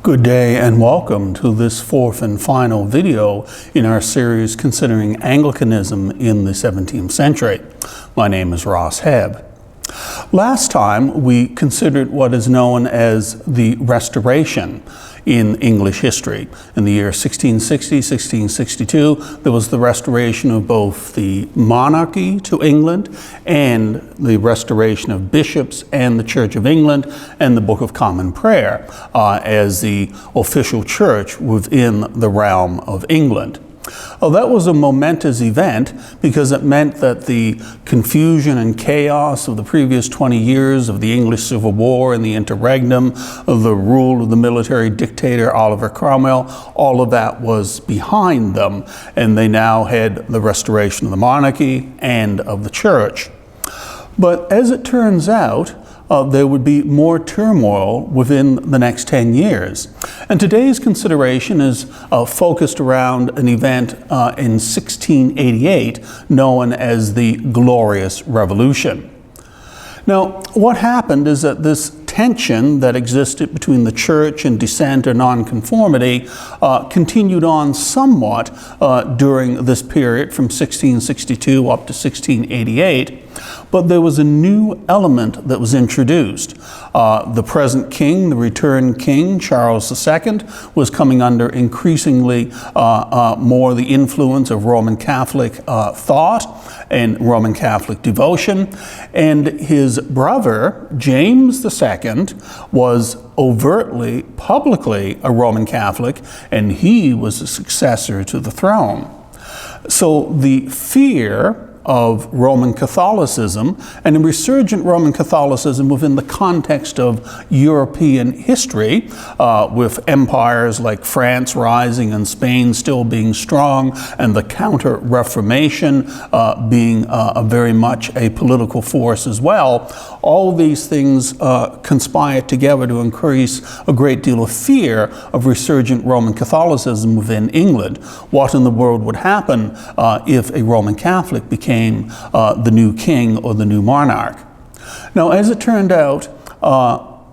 Good day and welcome to this fourth and final video in our series considering Anglicanism in the 17th century. My name is Ross Hebb. Last time we considered what is known as the Restoration in English history. In the year 1660, 1662, there was the restoration of both the monarchy to England and the restoration of bishops and the Church of England and the Book of Common Prayer as the official church within the realm of England. Well, that was a momentous event because it meant that the confusion and chaos of the previous 20 years of the English Civil War and the interregnum, of the rule of the military dictator Oliver Cromwell, all of that was behind them, and they now had the restoration of the monarchy and of the church. But as it turns out, there would be more turmoil within the next 10 years. And today's consideration is focused around an event in 1688 known as the Glorious Revolution. Now, what happened is that this tension that existed between the church and dissent or nonconformity continued on somewhat during this period from 1662 up to 1688. But there was a new element that was introduced. The present king, the returned king, Charles II, was coming under increasingly more the influence of Roman Catholic thought and Roman Catholic devotion. And his brother, James II, was overtly, publicly a Roman Catholic, and he was the successor to the throne. So the fear of Roman Catholicism and a resurgent Roman Catholicism within the context of European history, with empires like France rising and Spain still being strong, and the Counter-Reformation being very much a political force as well. All these things conspired together to increase a great deal of fear of resurgent Roman Catholicism within England. What in the world would happen if a Roman Catholic became the new king or the new monarch? Now, as it turned out,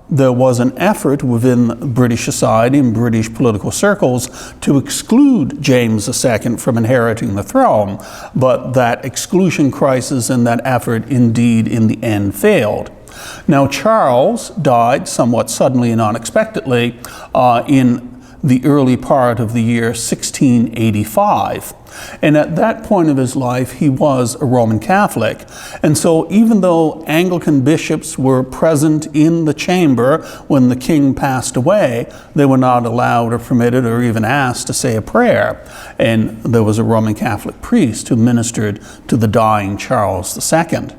there was an effort within British society and British political circles to exclude James II from inheriting the throne, but that exclusion crisis and that effort indeed in the end failed. Now, Charles died somewhat suddenly and unexpectedly in the early part of the year 1685. And at that point of his life, he was a Roman Catholic. And so even though Anglican bishops were present in the chamber when the king passed away, they were not allowed or permitted or even asked to say a prayer. And there was a Roman Catholic priest who ministered to the dying Charles II.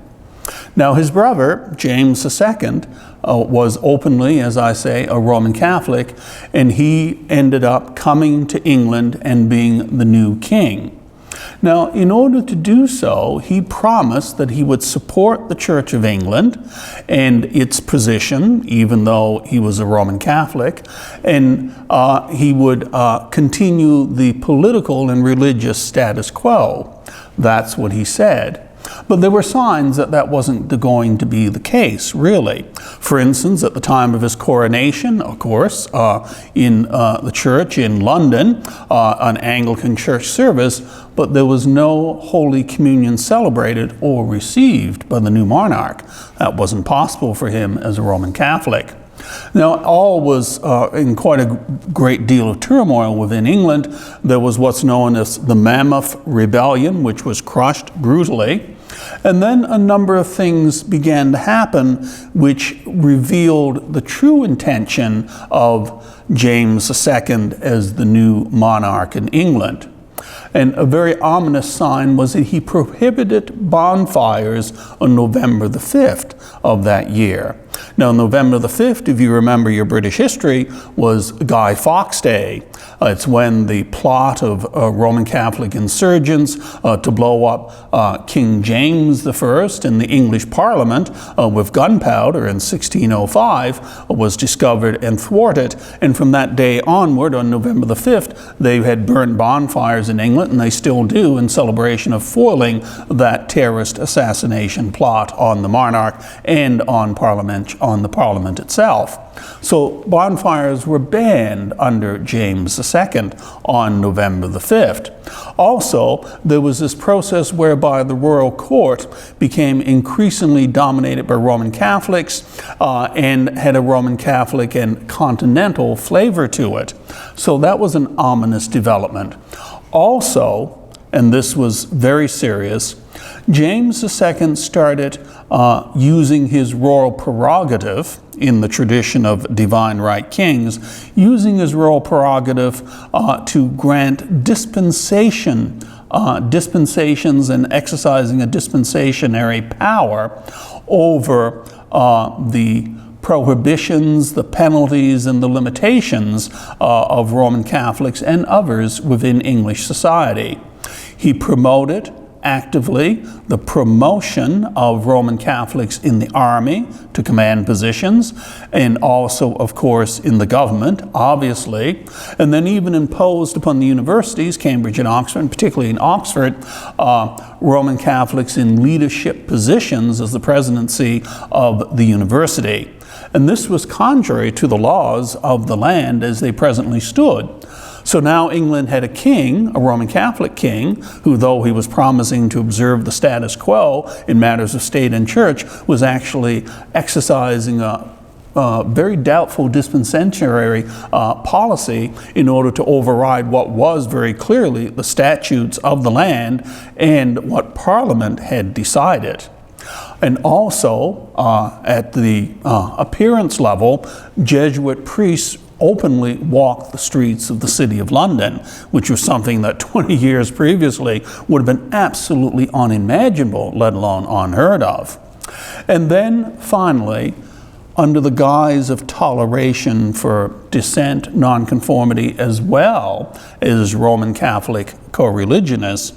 Now, his brother, James II, was openly, as I say, a Roman Catholic, and he ended up coming to England and being the new king. Now, in order to do so, he promised that he would support the Church of England and its position, even though he was a Roman Catholic, and he would continue the political and religious status quo. That's what he said. But there were signs that that wasn't going to be the case, really. For instance, at the time of his coronation, of course, in the church in London, an Anglican church service, but there was no Holy Communion celebrated or received by the new monarch. That wasn't possible for him as a Roman Catholic. Now, all was in quite a great deal of turmoil within England. There was what's known as the Mammoth Rebellion, which was crushed brutally. And then a number of things began to happen which revealed the true intention of James II as the new monarch in England. And a very ominous sign was that he prohibited bonfires on November the 5th of that year. Now, November the 5th, if you remember your British history, was Guy Fawkes Day. It's when the plot of Roman Catholic insurgents to blow up King James I in the English Parliament with gunpowder in 1605 was discovered and thwarted. And from that day onward, on November the 5th, they had burned bonfires in England, and they still do, in celebration of foiling that terrorist assassination plot on the monarch and on parliamentary infringe on the Parliament itself. So bonfires were banned under James II on November the 5th. Also, there was this process whereby the royal court became increasingly dominated by Roman Catholics and had a Roman Catholic and continental flavor to it. So that was an ominous development. Also, and this was very serious, James II started using his royal prerogative in the tradition of divine right kings, using his royal prerogative to grant dispensations and exercising a dispensatory power over the prohibitions, the penalties, and the limitations of Roman Catholics and others within English society. He promoted actively the promotion of Roman Catholics in the army to command positions, and also, of course, in the government, obviously, and then even imposed upon the universities, Cambridge and Oxford, and particularly in Oxford, Roman Catholics in leadership positions as the presidency of the university. And this was contrary to the laws of the land as they presently stood. So now England had a king, a Roman Catholic king, who, though he was promising to observe the status quo in matters of state and church, was actually exercising a very doubtful dispensatory policy in order to override what was very clearly the statutes of the land and what Parliament had decided. And also, at the appearance level, Jesuit priests openly walked the streets of the City of London, which was something that 20 years previously would have been absolutely unimaginable, let alone unheard of. And then finally, under the guise of toleration for dissent, nonconformity, as well as Roman Catholic co-religionists,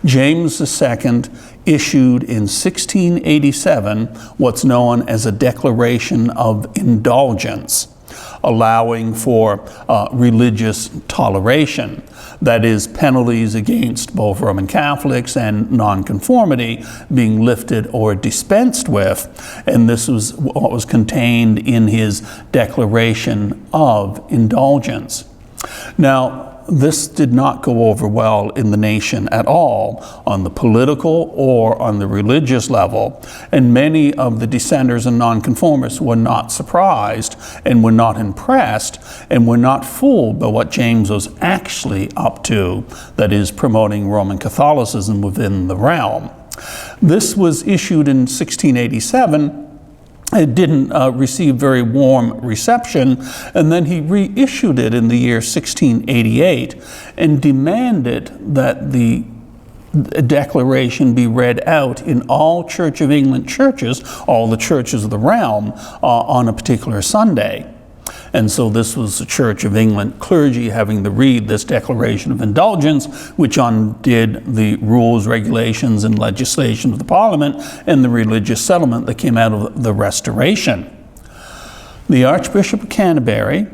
James II issued in 1687 what's known as a Declaration of Indulgence, allowing for religious toleration. That is, penalties against both Roman Catholics and nonconformity being lifted or dispensed with. And this was what was contained in his Declaration of Indulgence. Now, this did not go over well in the nation at all on the political or on the religious level, and many of the dissenters and nonconformists were not surprised and were not impressed and were not fooled by what James was actually up to, that is, promoting Roman Catholicism within the realm. This was issued in 1687. It didn't receive very warm reception, and then he reissued it in the year 1688 and demanded that the declaration be read out in all Church of England churches, all the churches of the realm, on a particular Sunday. And so this was the Church of England clergy having to read this Declaration of Indulgence, which undid the rules, regulations, and legislation of the Parliament and the religious settlement that came out of the Restoration. The Archbishop of Canterbury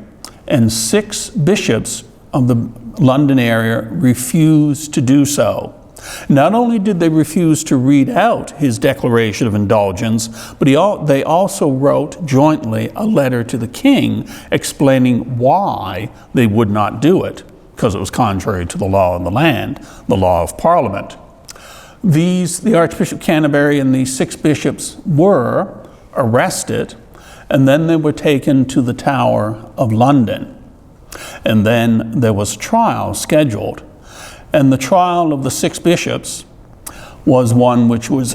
and 6 bishops of the London area refused to do so. Not only did they refuse to read out his Declaration of Indulgence, but they also wrote jointly a letter to the king explaining why they would not do it, because it was contrary to the law of the land, the law of Parliament. The Archbishop of Canterbury and these 6 bishops were arrested, and then they were taken to the Tower of London. And then there was a trial scheduled. And the trial of the 6 bishops was one which was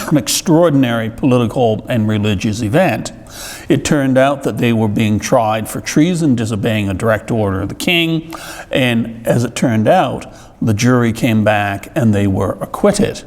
an extraordinary political and religious event. It turned out that they were being tried for treason, disobeying a direct order of the king, and as it turned out, the jury came back and they were acquitted.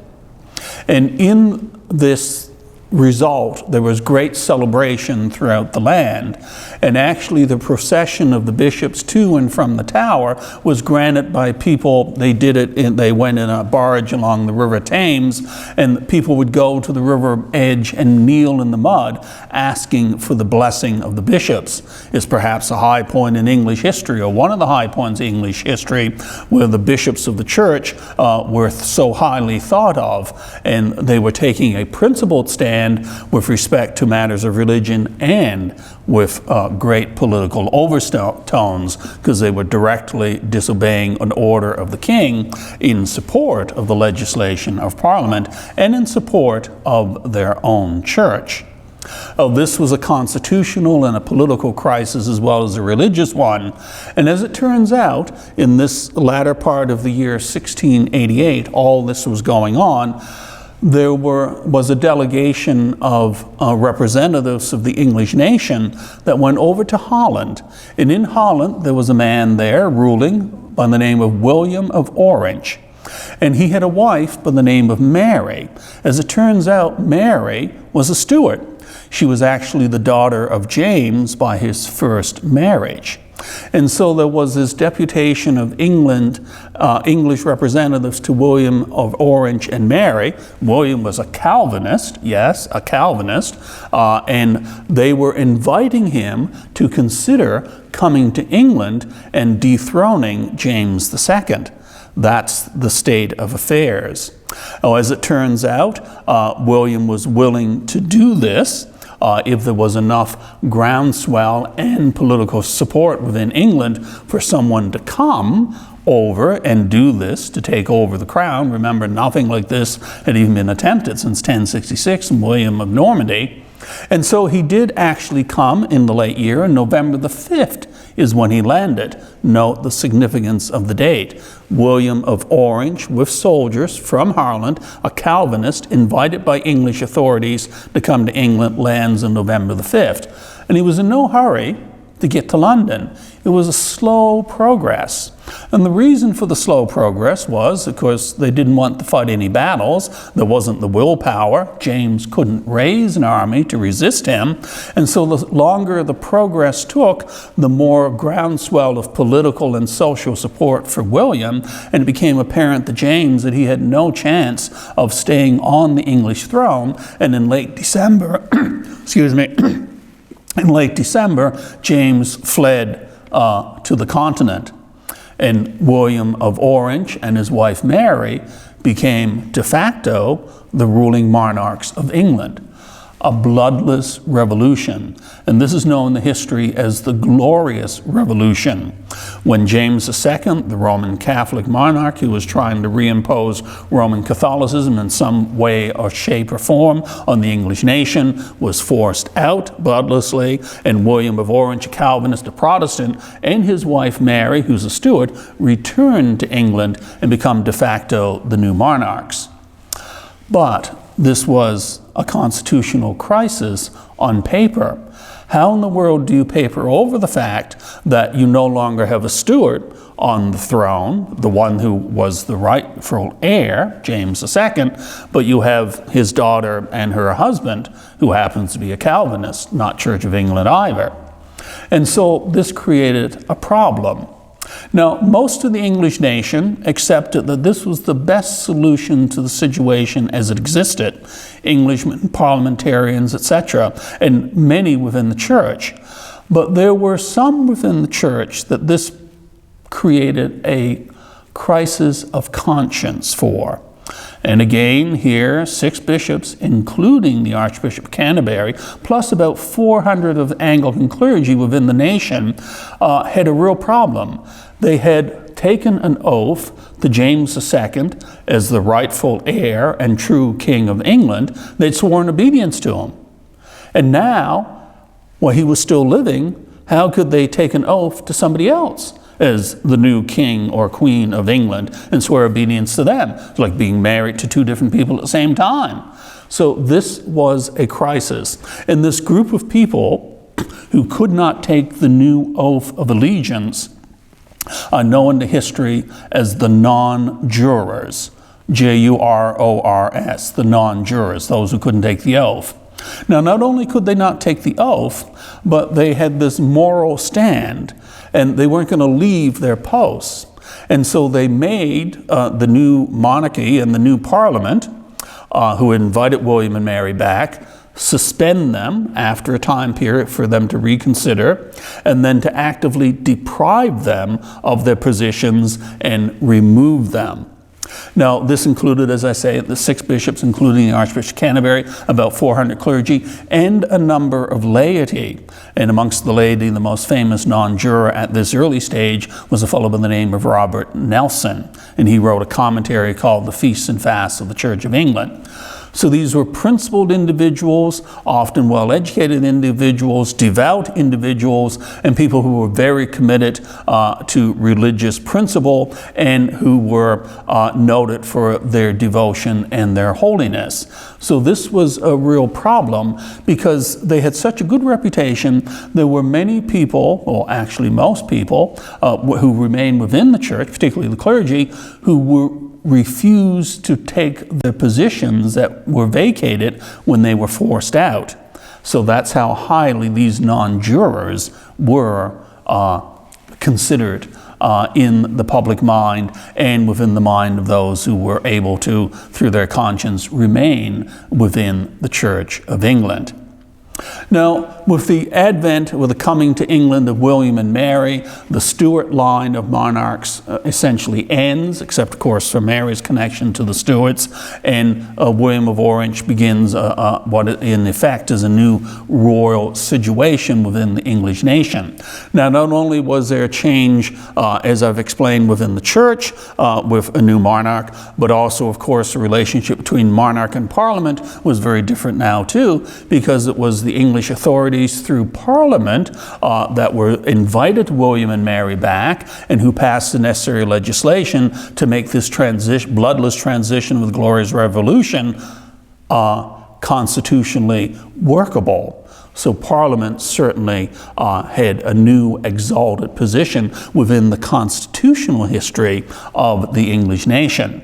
And in this result, there was great celebration throughout the land, and actually the procession of the bishops to and from the tower was granted by people. They went in a barge along the River Thames, and people would go to the river edge and kneel in the mud asking for the blessing of the bishops. Is perhaps a high point in English history, or one of the high points in English history, where the bishops of the church were so highly thought of, and they were taking a principled stand stand with respect to matters of religion and with great political overtones, because they were directly disobeying an order of the king in support of the legislation of Parliament and in support of their own church. This was a constitutional and a political crisis as well as a religious one. And as it turns out, in this latter part of the year 1688, all this was going on, there was a delegation of representatives of the English nation that went over to Holland. And in Holland, there was a man there ruling by the name of William of Orange. And he had a wife by the name of Mary. As it turns out, Mary was a Stuart. She was actually the daughter of James by his first marriage. And so there was this deputation of English representatives to William of Orange and Mary. William was a Calvinist, yes, a Calvinist, and they were inviting him to consider coming to England and dethroning James II. That's the state of affairs. As it turns out, William was willing to do this if there was enough groundswell and political support within England for someone to come over and do this, to take over the crown. Remember, nothing like this had even been attempted since 1066 and William of Normandy. And so he did actually come in the late year, and November the 5th is when he landed. Note the significance of the date. William of Orange, with soldiers from Holland, a Calvinist, invited by English authorities to come to England, lands on November the 5th. And he was in no hurry to get to London. It was a slow progress. And the reason for the slow progress was, of course, they didn't want to fight any battles. There wasn't the willpower. James couldn't raise an army to resist him. And so the longer the progress took, the more groundswell of political and social support for William, and it became apparent to James that he had no chance of staying on the English throne. And in late December, in late December, James fled to the continent. And William of Orange and his wife Mary became de facto the ruling monarchs of England. A bloodless revolution. And this is known in the history as the Glorious Revolution. When James II, the Roman Catholic monarch who was trying to reimpose Roman Catholicism in some way or shape or form on the English nation, was forced out bloodlessly, and William of Orange, a Calvinist, a Protestant, and his wife Mary, who's a Stuart, returned to England and become de facto the new monarchs. But this was a constitutional crisis on paper. How in the world do you paper over the fact that you no longer have a Stuart on the throne, the one who was the rightful heir, James II, but you have his daughter and her husband, who happens to be a Calvinist, not Church of England either. And so this created a problem. Now, most of the English nation accepted that this was the best solution to the situation as it existed. Englishmen, parliamentarians, etc., and many within the church. But there were some within the church that this created a crisis of conscience for. And again, here, 6 bishops, including the Archbishop of Canterbury, plus about 400 of Anglican clergy within the nation, had a real problem. They had taken an oath to James II as the rightful heir and true King of England. They'd sworn obedience to him. And now, while he was still living, how could they take an oath to somebody else as the new king or queen of England and swear obedience to them? It's like being married to 2 different people at the same time. So this was a crisis. And this group of people who could not take the new oath of allegiance are known to history as the non-jurors, J-U-R-O-R-S, the non-jurors, those who couldn't take the oath. Now, not only could they not take the oath, but they had this moral stand, and they weren't going to leave their posts. And so they made the new monarchy and the new parliament, who invited William and Mary back, suspend them after a time period for them to reconsider, and then to actively deprive them of their positions and remove them. Now, this included, as I say, the 6 bishops, including the Archbishop of Canterbury, about 400 clergy, and a number of laity. And amongst the laity, the most famous non-juror at this early stage was a fellow by the name of Robert Nelson, and he wrote a commentary called The Feasts and Fasts of the Church of England. So these were principled individuals, often well-educated individuals, devout individuals, and people who were very committed to religious principle and who were noted for their devotion and their holiness. So this was a real problem because they had such a good reputation. There were many people, or actually most people, who remained within the church, particularly the clergy, who refused to take the positions that were vacated when they were forced out. So that's how highly these non-jurors were considered in the public mind and within the mind of those who were able to, through their conscience, remain within the Church of England. Now, with the advent, with the coming to England of William and Mary, the Stuart line of monarchs essentially ends, except, of course, for Mary's connection to the Stuarts, and William of Orange begins what in effect is a new royal situation within the English nation. Now, not only was there a change, as I've explained, within the church with a new monarch, but also, of course, the relationship between monarch and parliament was very different now, too, because it was the English authorities through Parliament that were invited William and Mary back and who passed the necessary legislation to make this bloodless transition with Glorious Revolution constitutionally workable. So Parliament certainly had a new exalted position within the constitutional history of the English nation.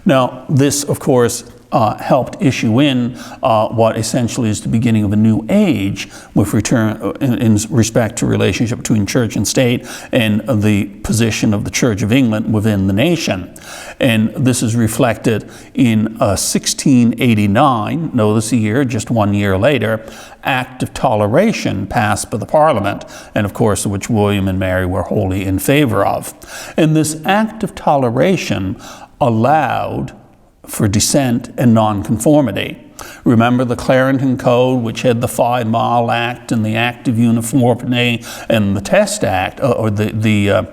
Now, this, of course, helped issue in what essentially is the beginning of a new age with in respect to relationship between church and state and the position of the Church of England within the nation. And this is reflected in 1689, notice the year, just 1 year later, Act of Toleration passed by the Parliament, and of course which William and Mary were wholly in favor of. And this Act of Toleration allowed for dissent and nonconformity. Remember the Clarendon Code, which had the 5 Mile Act and the Act of Uniformity and the Test Act, or the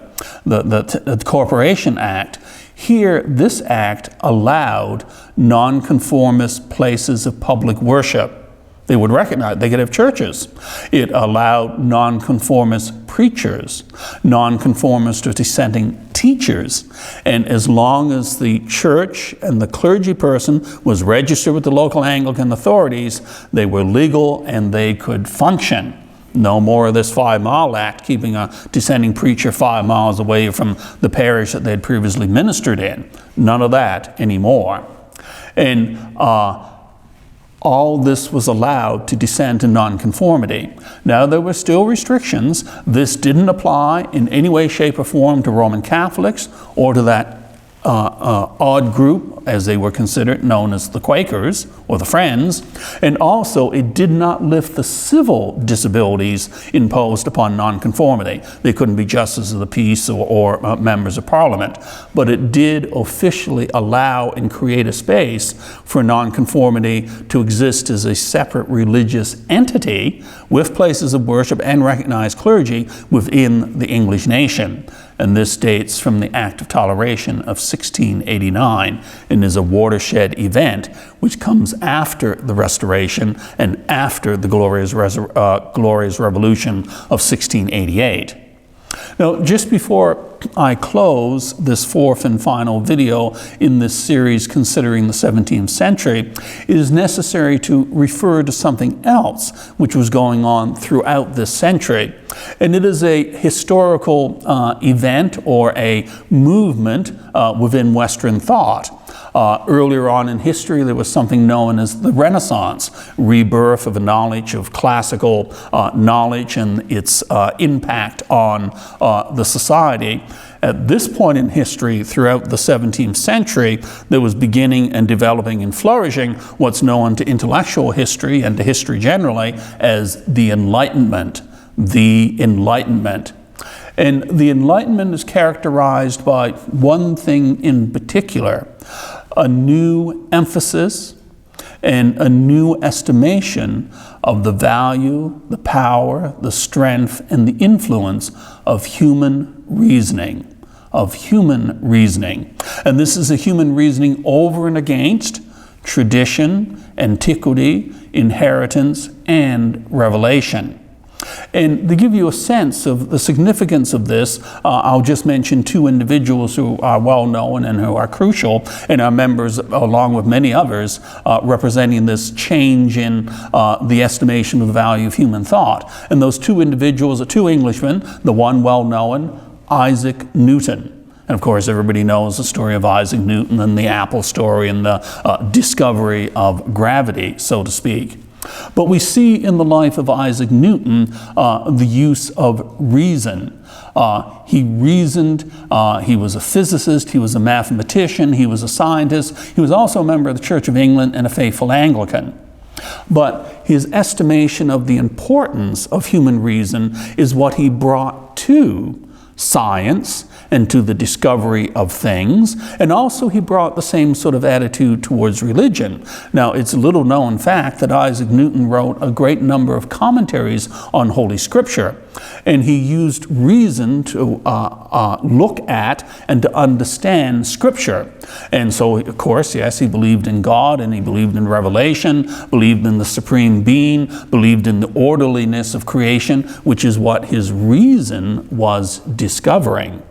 Corporation Act. Here, this act allowed nonconformist places of public worship. They would recognize, they could have churches. It allowed nonconformist preachers, nonconformist or dissenting teachers. And as long as the church and the clergy person was registered with the local Anglican authorities, they were legal and they could function. No more of this 5 Mile Act, keeping a dissenting preacher 5 miles away from the parish that they had previously ministered in. None of that anymore. And all this was allowed to dissent in nonconformity. Now, there were still restrictions. This didn't apply in any way, shape, or form to Roman Catholics or to that odd group, as they were considered, known as the Quakers or the Friends. And also, it did not lift the civil disabilities imposed upon nonconformity. They couldn't be justices of the peace or members of Parliament. But it did officially allow and create a space for nonconformity to exist as a separate religious entity with places of worship and recognized clergy within the English nation. And this dates from the Act of Toleration of 1689 and is a watershed event which comes after the Restoration and after the Glorious Revolution of 1688. Now, just before I close this 4th and final video in this series considering the 17th century, it is necessary to refer to something else which was going on throughout this century. And it is a historical event or a movement within Western thought. Earlier on in history, there was something known as the Renaissance, rebirth of a knowledge of classical knowledge and its impact on the society. At this point in history, throughout the 17th century, there was beginning and developing and flourishing what's known to intellectual history and to history generally as the Enlightenment. The Enlightenment. And the Enlightenment is characterized by one thing in particular: a new emphasis and a new estimation of the value, the power, the strength, and the influence of human reasoning. And this is a human reasoning over and against tradition, antiquity, inheritance, and revelation. And to give you a sense of the significance of this, I'll just mention two individuals who are well known and who are crucial, and are members, along with many others, representing this change in the estimation of the value of human thought. And those two individuals are two Englishmen, the one well known, Isaac Newton. And of course, everybody knows the story of Isaac Newton and the apple story and the discovery of gravity, so to speak. But we see in the life of Isaac Newton the use of reason. He reasoned, he was a physicist, he was a mathematician, he was a scientist, he was also a member of the Church of England and a faithful Anglican. But his estimation of the importance of human reason is what he brought to science and to the discovery of things, and also he brought the same sort of attitude towards religion. Now, it's a little known fact that Isaac Newton wrote a great number of commentaries on Holy Scripture, and he used reason to look at and to understand Scripture. And so, of course, yes, he believed in God, and he believed in revelation, believed in the supreme being, believed in the orderliness of creation, which is what his reason was discovering.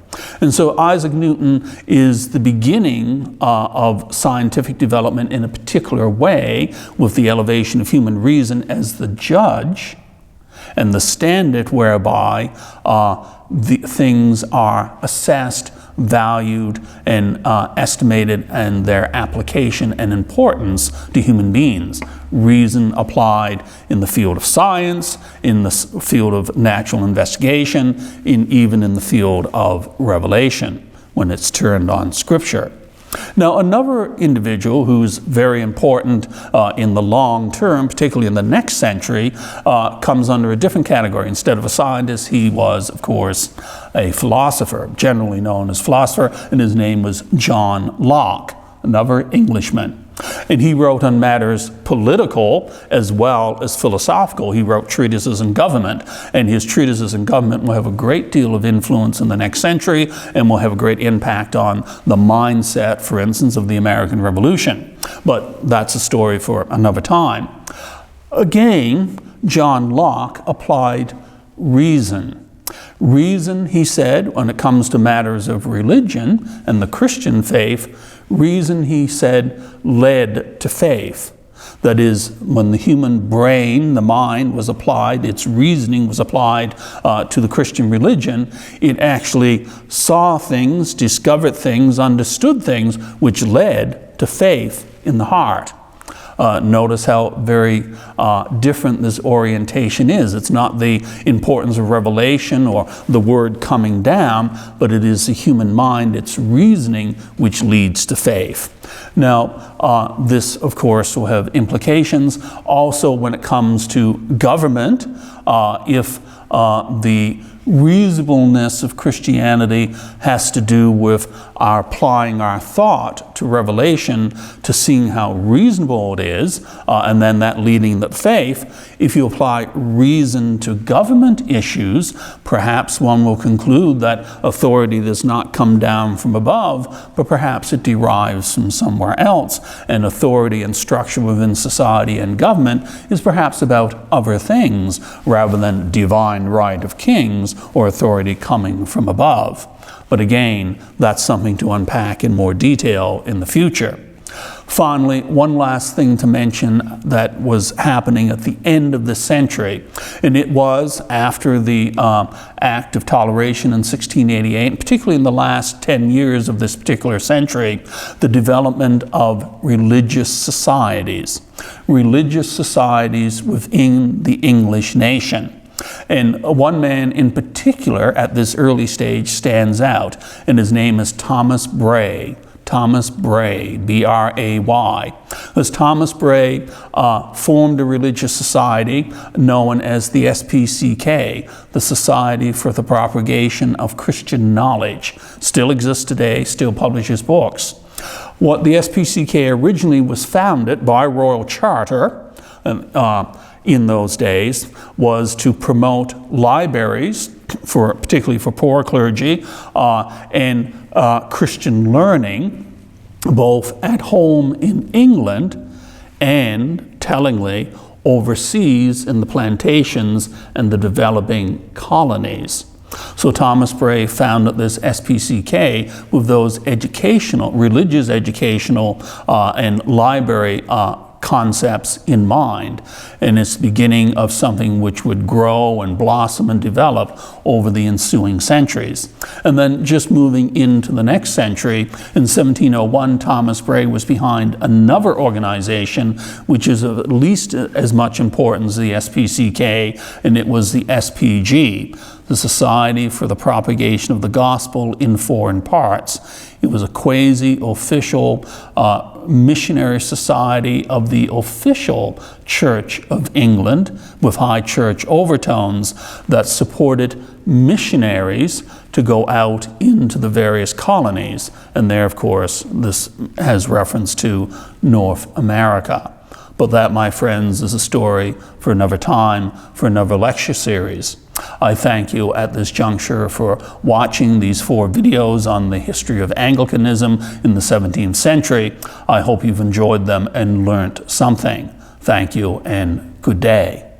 And so Isaac Newton is the beginning of scientific development in a particular way, with the elevation of human reason as the judge and the standard whereby the things are assessed, valued, and estimated, and their application and importance to human beings. Reason applied in the field of science, in the field of natural investigation, even in the field of revelation, when it's turned on Scripture. Now, another individual who's very important in the long term, particularly in the next century, comes under a different category. Instead of a scientist, he was, of course, a philosopher, generally known as philosopher, and his name was John Locke, another Englishman. And he wrote on matters political as well as philosophical. He wrote treatises on government, and his treatises on government will have a great deal of influence in the next century and will have a great impact on the mindset, for instance, of the American Revolution. But that's a story for another time. Again, John Locke applied reason. Reason, he said, when it comes to matters of religion and the Christian faith, reason, he said, led to faith. That is, when the human brain, the mind, was applied, its reasoning was applied to the Christian religion, it actually saw things, discovered things, understood things, which led to faith in the heart. Notice how very different this orientation is. It's not the importance of revelation or the word coming down, but it is the human mind, its reasoning, which leads to faith. Now, this, of course, will have implications also when it comes to government. If the reasonableness of Christianity has to do with our applying our thought to revelation, to seeing how reasonable it is, and then that leading to faith. If you apply reason to government issues, perhaps one will conclude that authority does not come down from above, but perhaps it derives from somewhere else, and authority and structure within society and government is perhaps about other things rather than divine right of kings or authority coming from above. But again, that's something to unpack in more detail in the future. Finally, one last thing to mention that was happening at the end of the century, and it was after the Act of Toleration in 1688, and particularly in the last 10 years of this particular century, the development of religious societies within the English nation. And one man in particular at this early stage stands out, and his name is Thomas Bray. Thomas Bray, B-R-A-Y. As Thomas Bray formed a religious society known as the SPCK, the Society for the Propagation of Christian Knowledge. Still exists today, still publishes books. What the SPCK originally was founded by royal charter in those days was to promote libraries, particularly for poor clergy, and Christian learning, both at home in England and, tellingly, overseas in the plantations and the developing colonies. So Thomas Bray founded this SPCK with those religious educational and library concepts in mind, and it's the beginning of something which would grow and blossom and develop over the ensuing centuries. And then just moving into the next century, in 1701, Thomas Bray was behind another organization which is of at least as much importance as the SPCK, and it was the SPG, the Society for the Propagation of the Gospel in Foreign Parts. It was a quasi-official missionary society of the official Church of England with high church overtones that supported missionaries to go out into the various colonies. And there, of course, this has reference to North America. But that, my friends, is a story for another time, for another lecture series. I thank you at this juncture for watching these 4 videos on the history of Anglicanism in the 17th century. I hope you've enjoyed them and learnt something. Thank you and good day.